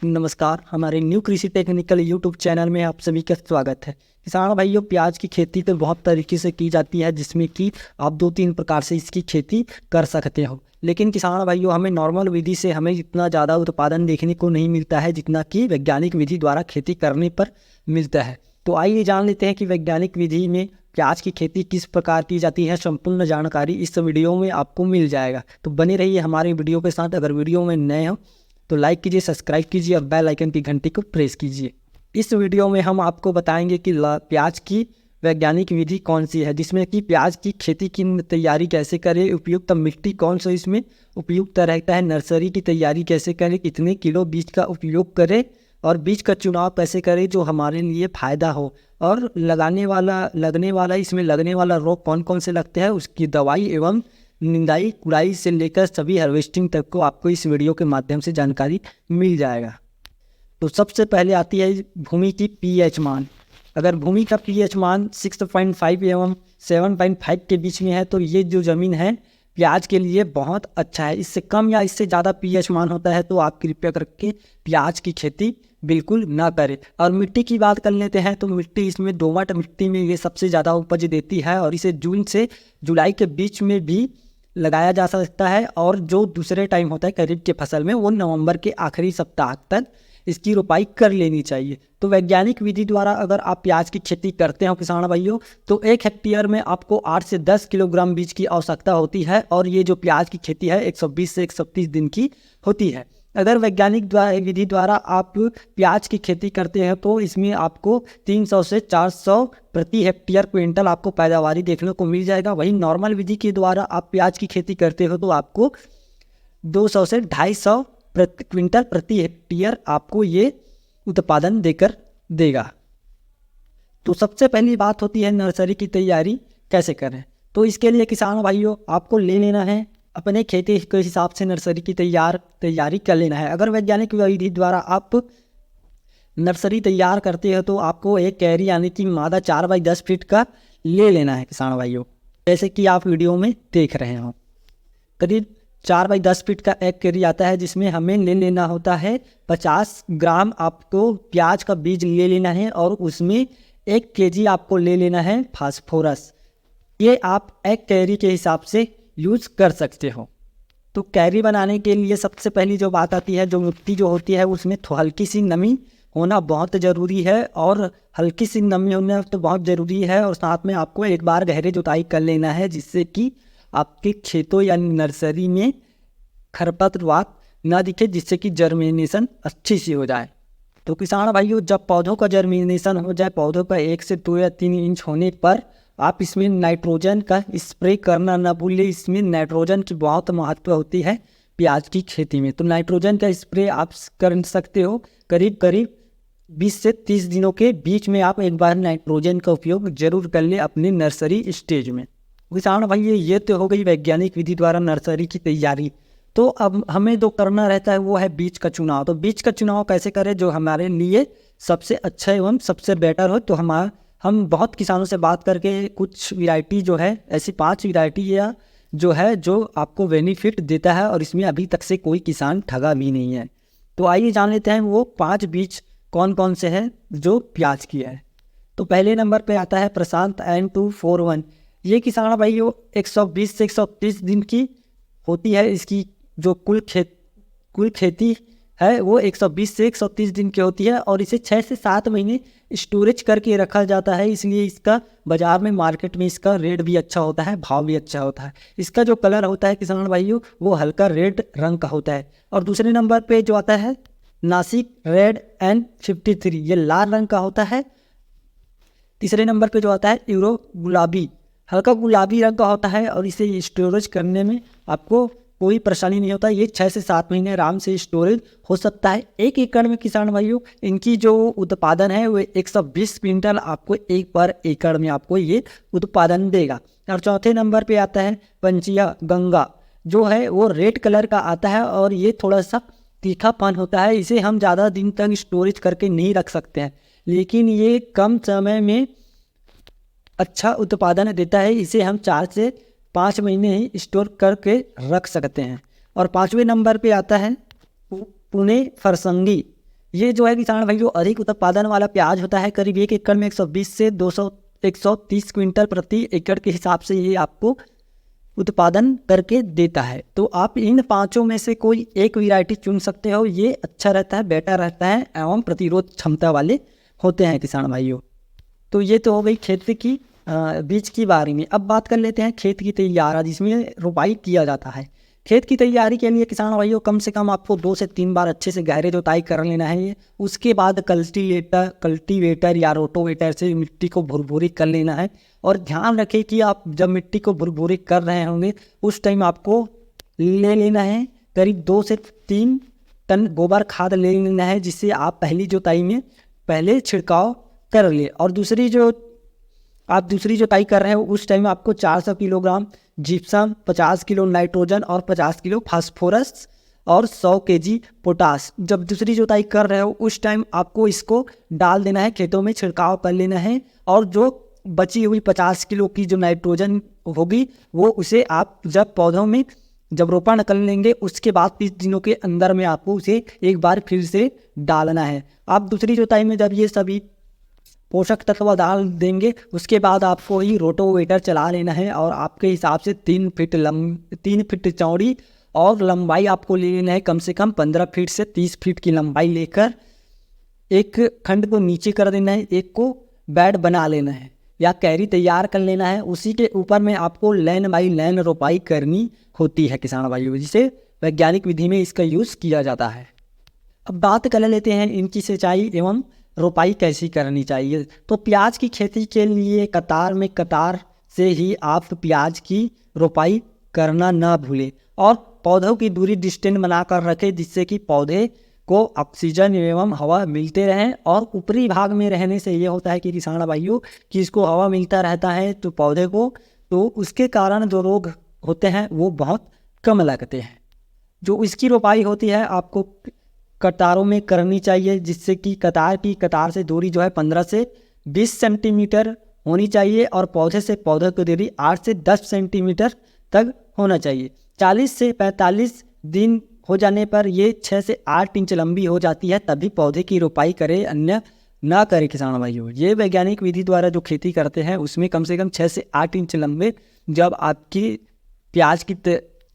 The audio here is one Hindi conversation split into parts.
नमस्कार, हमारे न्यू कृषि टेक्निकल यूट्यूब चैनल में आप सभी का स्वागत है। किसान भाइयों, प्याज की खेती तो बहुत तरीके से की जाती है, जिसमें कि आप 2-3 प्रकार से इसकी खेती कर सकते हो। लेकिन किसान भाइयों, हमें नॉर्मल विधि से हमें इतना ज़्यादा उत्पादन देखने को नहीं मिलता है जितना कि वैज्ञानिक विधि द्वारा खेती करने पर मिलता है। तो आइए जान लेते हैं कि वैज्ञानिक विधि में प्याज की खेती किस प्रकार की जाती है। संपूर्ण जानकारी इस वीडियो में आपको मिल जाएगा, तो बने रहिए हमारे वीडियो के साथ। अगर वीडियो में नए हो तो लाइक कीजिए, सब्सक्राइब कीजिए और बेल आइकन की घंटी को प्रेस कीजिए। इस वीडियो में हम आपको बताएंगे कि प्याज की वैज्ञानिक विधि कौन सी है, जिसमें कि प्याज की खेती की तैयारी कैसे करें, उपयुक्त मिट्टी कौन सा इसमें उपयुक्त रहता है, नर्सरी की तैयारी कैसे करें, कितने किलो बीज का उपयोग करें और बीज का चुनाव कैसे करें जो हमारे लिए फ़ायदा हो, और लगने वाला इसमें लगने वाला रोग कौन कौन से लगते हैं, उसकी दवाई एवं निंदाई कुड़ाई से लेकर सभी हार्वेस्टिंग तक को आपको इस वीडियो के माध्यम से जानकारी मिल जाएगा। तो सबसे पहले आती है भूमि की पीएच मान। अगर भूमि का पीएच मान 6.5 एवं 7.5 के बीच में है तो ये जो ज़मीन है प्याज के लिए बहुत अच्छा है। इससे कम या इससे ज़्यादा पीएच मान होता है तो आप कृपया करके प्याज की खेती बिल्कुल ना करें। और मिट्टी की बात कर लेते हैं तो मिट्टी इसमें दोमट मिट्टी में ये सबसे ज़्यादा उपज देती है, और इसे जून से जुलाई के बीच में भी लगाया जा सकता है। और जो दूसरे टाइम होता है खरीफ के फसल में, वो नवंबर के आखिरी सप्ताह तक इसकी रोपाई कर लेनी चाहिए। तो वैज्ञानिक विधि द्वारा अगर आप प्याज की खेती करते हो किसान भाइयों, तो 1 हेक्टेयर में आपको 8 से 10 किलोग्राम बीज की आवश्यकता होती है। और ये जो प्याज की खेती है 120 से 130 दिन की होती है। अगर वैज्ञानिक विधि द्वारा आप प्याज की खेती करते हैं तो इसमें आपको 300 से 400 प्रति हेक्टेयर क्विंटल आपको पैदावारी देखने को मिल जाएगा। वहीं नॉर्मल विधि के द्वारा आप प्याज की खेती करते हो तो आपको 200 से 250 क्विंटल प्रति हेक्टेयर आपको ये उत्पादन देगा। तो सबसे पहली बात होती है नर्सरी की तैयारी कैसे करें। तो इसके लिए किसान भाइयों आपको ले लेना है अपने खेती के हिसाब से नर्सरी की तैयारी कर लेना है। अगर वैज्ञानिक विधि द्वारा आप नर्सरी तैयार करते हो तो आपको एक कैरी यानी कि मादा 4 बाई 10 फीट का ले लेना है किसान भाइयों, जैसे कि आप वीडियो में देख रहे हो। करीब 4 बाई 10 फीट का एक कैरी आता है, जिसमें हमें ले लेना होता है 50 ग्राम आपको प्याज का बीज ले लेना है, और उसमें 1 केजी आपको ले लेना है फास्फोरस। ये आप एक कैरी के हिसाब से यूज़ कर सकते हो। तो कैरी बनाने के लिए सबसे पहली जो बात आती है, जो मिट्टी जो होती है उसमें हल्की सी नमी होना बहुत ज़रूरी है। और हल्की सी नमी होना तो बहुत ज़रूरी है, और साथ में आपको एक बार गहरे जुताई कर लेना है, जिससे कि आपके खेतों या नर्सरी में खरपतवार ना दिखे, जिससे कि जर्मिनेशन अच्छी सी हो जाए। तो किसान भाइयों, जब पौधों का जर्मिनेशन हो जाए, पौधों का 1 से 2 या 3 इंच होने पर आप इसमें नाइट्रोजन का स्प्रे करना ना भूलें। इसमें नाइट्रोजन की बहुत महत्व होती है प्याज की खेती में। तो नाइट्रोजन का स्प्रे आप कर सकते हो करीब 20 से 30 दिनों के बीच में। आप एक बार नाइट्रोजन का उपयोग जरूर कर ले अपने नर्सरी स्टेज में। किसान भाई, ये तो हो गई वैज्ञानिक विधि द्वारा नर्सरी की तैयारी। तो अब हमें जो करना रहता है वो है बीज का चुनाव। तो बीज का चुनाव कैसे करें जो हमारे लिए सबसे अच्छा एवं सबसे बेटर हो। तो हम बहुत किसानों से बात करके कुछ वैरायटी जो है, ऐसी 5 वैरायटी या जो है जो आपको बेनिफिट देता है, और इसमें अभी तक से कोई किसान ठगा भी नहीं है। तो आइए जान लेते हैं वो 5 बीज कौन कौन से हैं जो प्याज की है। तो पहले नंबर पे आता है प्रशांत N241। ये किसान भाइयों 120 से 130 दिन की होती है। इसकी जो कुल खेती है वो 120 से 130 दिन की होती है, और इसे 6 से 7 महीने स्टोरेज करके रखा जाता है। इसलिए इसका बाज़ार में मार्केट में इसका रेट भी अच्छा होता है, भाव भी अच्छा होता है। इसका जो कलर होता है किसान भाइयों वो हल्का रेड रंग का होता है। और दूसरे नंबर पे जो आता है नासिक रेड N53, ये लाल रंग का होता है। तीसरे नंबर पे जो आता है यूरो गुलाबी, हल्का गुलाबी रंग का होता है, और इसे स्टोरेज करने में आपको कोई परेशानी नहीं होता। ये 6 से 7 महीने आराम से स्टोरेज हो सकता है। 1 एकड़ में किसान भाइयों इनकी जो उत्पादन है वो 120 क्विंटल आपको 1 पर एकड़ में आपको ये उत्पादन देगा। और चौथे नंबर पे आता है पंचिया गंगा, जो है वो रेड कलर का आता है, और ये थोड़ा सा तीखापन होता है। इसे हम ज़्यादा दिन तक स्टोरेज करके नहीं रख सकते हैं, लेकिन ये कम समय में अच्छा उत्पादन देता है। इसे हम 4 से 5 महीने ही स्टोर करके रख सकते हैं। और 5वें नंबर पे आता है पुणे फरसंगी। ये जो है किसान भाइयों अधिक उत्पादन वाला प्याज होता है। करीब 1 एकड़ में 120 से 130 क्विंटल प्रति एकड़ के हिसाब से ये आपको उत्पादन करके देता है। तो आप इन पांचों में से कोई एक वैरायटी चुन सकते हो। ये अच्छा रहता है, बेटर रहता है एवं प्रतिरोध क्षमता वाले होते हैं किसान भाइयों। तो ये तो हो गई खेती की बीज की बारे में। अब बात कर लेते हैं खेत की तैयारी जिसमें रोपाई किया जाता है। खेत की तैयारी के लिए किसान भाइयों कम से कम आपको 2 से 3 बार अच्छे से गहरे जोताई कर लेना है। उसके बाद कल्टीवेटर या रोटोवेटर से मिट्टी को भुरभुरी कर लेना है। और ध्यान रखें कि आप जब मिट्टी को भुरभुरी कर रहे होंगे उस टाइम आपको ले लेना है करीब 2 से 3 टन गोबर खाद ले लेना है, जिससे आप पहली जोताई में पहले छिड़काव कर ले। और दूसरी जोताई कर रहे हो उस टाइम आपको 400 किलोग्राम जिप्सम, 50 किलो नाइट्रोजन और 50 किलो फास्फोरस और 100 केजी पोटास जब दूसरी जोताई कर रहे हो उस टाइम आपको इसको डाल देना है, खेतों में छिड़काव कर लेना है। और जो बची हुई 50 किलो की जो नाइट्रोजन होगी वो उसे आप जब पौधों में जब रोपण कर लेंगे उसके बाद 30 दिनों के अंदर में आपको उसे एक बार फिर से डालना है। आप दूसरी जोताई में जब ये सभी पोषक तत्व डाल देंगे उसके बाद आपको ही रोटोवेटर चला लेना है। और आपके हिसाब से 3 फीट चौड़ी और लंबाई आपको ले लेना है कम से कम 15 फीट से 30 फीट की लंबाई लेकर एक खंड को नीचे कर देना है, एक को बेड बना लेना है या कैरी तैयार कर लेना है। उसी के ऊपर में आपको लाइन बाई लाइन रोपाई करनी होती है किसान भाइयों, जिसे वैज्ञानिक विधि में इसका यूज़ किया जाता है। अब बात कर लेते हैं इनकी सिंचाई एवं रोपाई कैसी करनी चाहिए। तो प्याज की खेती के लिए कतार से ही आप प्याज की रोपाई करना ना भूलें और पौधों की दूरी डिस्टेंस बनाकर रखें, जिससे कि पौधे को ऑक्सीजन एवं हवा मिलते रहें। और ऊपरी भाग में रहने से ये होता है कि किसान भाइयों कि इसको हवा मिलता रहता है तो पौधे को, तो उसके कारण जो रोग होते हैं वो बहुत कम लगते हैं। जो इसकी रोपाई होती है आपको कतारों में करनी चाहिए, जिससे कि कतार से दूरी जो है 15 से 20 सेंटीमीटर होनी चाहिए और पौधे से पौधे की दूरी 8 से 10 सेंटीमीटर तक होना चाहिए। 40 से 45 दिन हो जाने पर ये 6 से 8 इंच लंबी हो जाती है, तभी पौधे की रोपाई करें, अन्य ना करें किसान भाइयों। ये वैज्ञानिक विधि द्वारा जो खेती करते हैं उसमें कम से कम 6 से 8 इंच लंबे जब आपकी प्याज की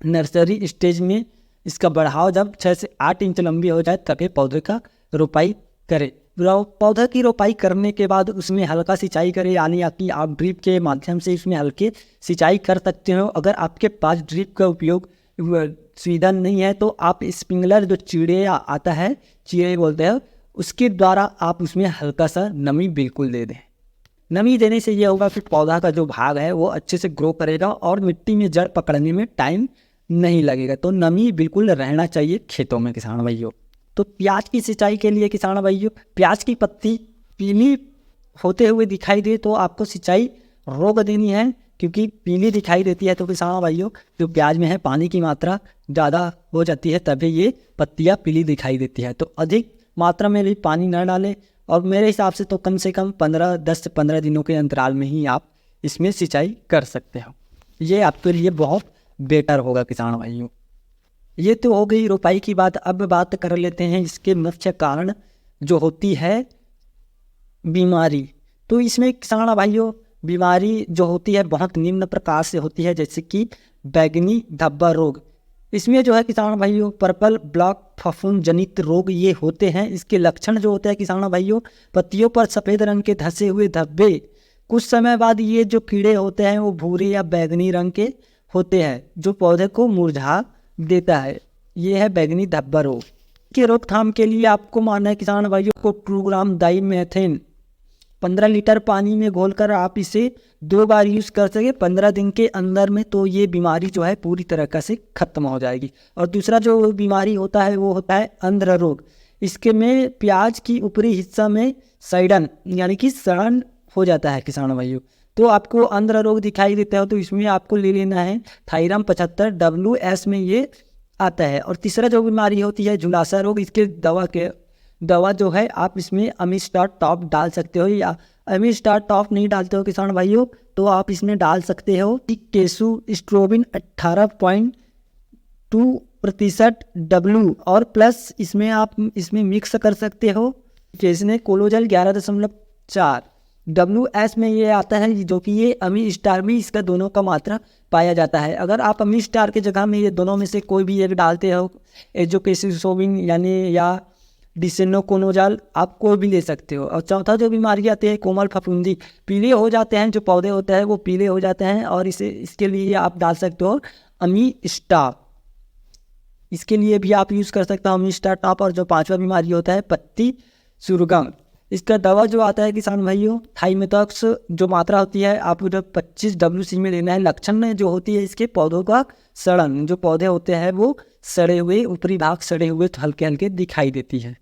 नर्सरी स्टेज में इसका बढ़ाव जब 6 से 8 इंच लंबी हो जाए तभी पौधे का रोपाई करें। पौधे की रोपाई करने के बाद उसमें हल्का सिंचाई करें, यानी कि आप ड्रिप के माध्यम से इसमें हल्के सिंचाई कर सकते हो। अगर आपके पास ड्रिप का उपयोग सुविधा नहीं है तो आप स्प्रिंकलर जो चिड़े बोलते हैं उसके द्वारा आप उसमें हल्का सा नमी बिल्कुल दे दें। नमी देने से ये होगा कि पौधा का जो भाग है वो अच्छे से ग्रो करेगा और मिट्टी में जड़ पकड़ने में टाइम नहीं लगेगा। तो नमी बिल्कुल रहना चाहिए खेतों में किसान भाइयों। तो प्याज की सिंचाई के लिए किसान भाइयों प्याज की पत्ती पीली होते हुए दिखाई दे तो आपको सिंचाई रोक देनी है, क्योंकि पीली दिखाई देती है तो किसान भाइयों जो प्याज में है पानी की मात्रा ज़्यादा हो जाती है, तभी ये पत्तियाँ पीली दिखाई देती है। तो अधिक मात्रा में भी पानी न डालें और मेरे हिसाब से तो कम से कम 10 से 15 दिनों के अंतराल में ही आप इसमें सिंचाई कर सकते हो। ये आपके लिए बहुत बेटर होगा किसान भाइयों। ये तो हो गई रोपाई की बात। अब बात कर लेते हैं इसके मुख्य कारण जो होती है बीमारी। तो इसमें किसान भाइयों बीमारी जो होती है बहुत निम्न प्रकार से होती है, जैसे कि बैंगनी धब्बा रोग। इसमें जो है किसान भाइयों पर्पल ब्लॉक फफूंद जनित रोग ये होते हैं। इसके लक्षण जो होते हैं किसान भाइयों पत्तियों पर सफ़ेद रंग के धसे हुए धब्बे, कुछ समय बाद ये जो कीड़े होते हैं वो भूरे या बैंगनी रंग के होते हैं जो पौधे को मुरझा देता है। ये है बैंगनी धब्बा रोग। की रोकथाम के लिए आपको मानना है किसान भाइयों को 2 ग्राम डाइमेथेन 15 लीटर पानी में घोलकर आप इसे 2 बार यूज़ कर सके 15 दिन के अंदर में, तो ये बीमारी जो है पूरी तरह से ख़त्म हो जाएगी। और दूसरा जो बीमारी होता है वो होता है अंध्र रोग। इसके में प्याज की ऊपरी हिस्सा में सड़न यानी कि सड़न हो जाता है किसान भाइयों। तो आपको अंध्र रोग दिखाई देता है तो इसमें आपको ले लेना है थायरम 75 WS में ये आता है। और तीसरा जो बीमारी होती है झुलासा रोग, इसके दवा जो है आप इसमें अमिस्टार टॉप डाल सकते हो, या अमिस्टार टॉप नहीं डालते हो किसान भाइयों तो आप इसमें डाल सकते हो केसु स्ट्रोबिन 18.2 W और प्लस इसमें आप इसमें मिक्स कर सकते हो। जैसे कोलोजल 11.4 WS में ये आता है, जो कि ये अमी स्टार में इसका दोनों का मात्रा पाया जाता है। अगर आप अमी स्टार के जगह में ये दोनों में से कोई भी एक डालते हो, एजोकेसिसोबिन यानी या डिसेनोकोनोजाल, आप कोई भी ले सकते हो। और चौथा जो बीमारी आती है कोमल फफूंदी, पीले हो जाते हैं, जो पौधे होते हैं वो पीले हो जाते हैं, और इसके लिए आप डाल सकते हो अमी स्टार। इसके लिए भी आप यूज़ कर सकते हो अमी स्टार टॉप। और जो पांचवा बीमारी होता है पत्ती सुरगम, इसका दवा जो आता है किसान भाइयों थाइमेथॉक्स, जो मात्रा होती है आपको जब 25 WC में लेना है। लक्षण में जो होती है इसके पौधों का सड़न, जो पौधे होते हैं वो सड़े हुए, ऊपरी भाग सड़े हुए तो हल्के हल्के दिखाई देती है।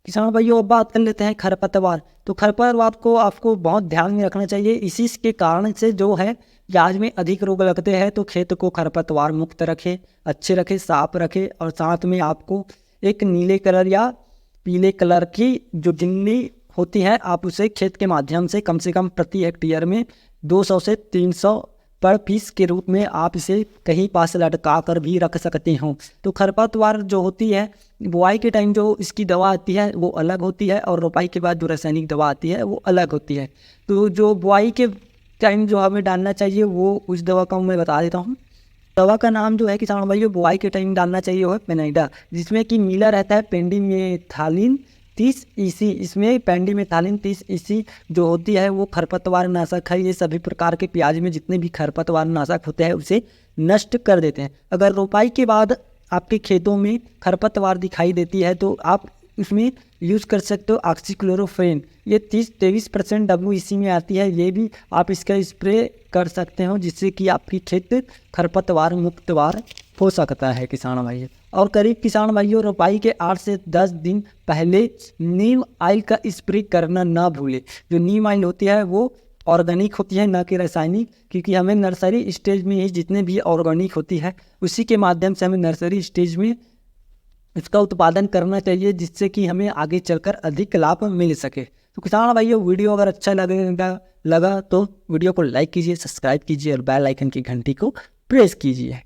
किसान भाइयों अब बात कर लेते हैं खरपतवार। तो खरपतवार को आपको बहुत ध्यान में रखना चाहिए। इसी के कारण से जो है प्याज में अधिक रोग लगते हैं। तो खेत को खरपतवार मुक्त रखे, अच्छे रखे, साफ रखे, और साथ में आपको एक नीले कलर या पीले कलर की जो गिन्नी होती है आप उसे खेत के माध्यम से कम प्रति हेक्टेयर में 200 से 300 पर पीस के रूप में आप इसे कहीं पास लटका कर भी रख सकते हो। तो खरपतवार जो होती है बुआई के टाइम जो इसकी दवा आती है वो अलग होती है, और रोपाई के बाद जो रासायनिक दवा आती है वो अलग होती है। तो जो बुआई के टाइम जो हमें डालना चाहिए वो उस दवा का मैं बता देता हूँ। दवा का नाम जो है किसान भाइयों बुआई के टाइम डालना चाहिए वो है पेनाइडा, जिसमें कि मिला रहता है पेंडिमेथालिन 30 EC। इसमें पेंडिमेथालिन 30 EC जो होती है वो खरपतवार नाशक है। ये सभी प्रकार के प्याज में जितने भी खरपतवार नाशक होते हैं उसे नष्ट कर देते हैं। अगर रोपाई के बाद आपके खेतों में खरपतवार दिखाई देती है तो आप उसमें यूज़ कर सकते हो ऑक्सीक्लोरोफेन, ये 30-23% WEC में आती है। ये भी आप इसका स्प्रे कर सकते हो, जिससे कि आपकी खेत खरपतवार मुक्तवार हो सकता है किसान भाइयों। और करीब किसान भाइयों रोपाई के 8 से 10 दिन पहले नीम ऑयल का स्प्रे करना ना भूलें। जो नीम ऑयल होती है वो ऑर्गेनिक होती है, ना कि रासायनिक, क्योंकि हमें नर्सरी स्टेज में ही जितने भी ऑर्गेनिक होती है उसी के माध्यम से हमें नर्सरी स्टेज में इसका उत्पादन करना चाहिए, जिससे कि हमें आगे चलकर अधिक लाभ मिल सके। तो किसान भाइयों वीडियो अगर अच्छा लगा तो वीडियो को लाइक कीजिए, सब्सक्राइब कीजिए और बेल आइकन की घंटी को प्रेस कीजिए।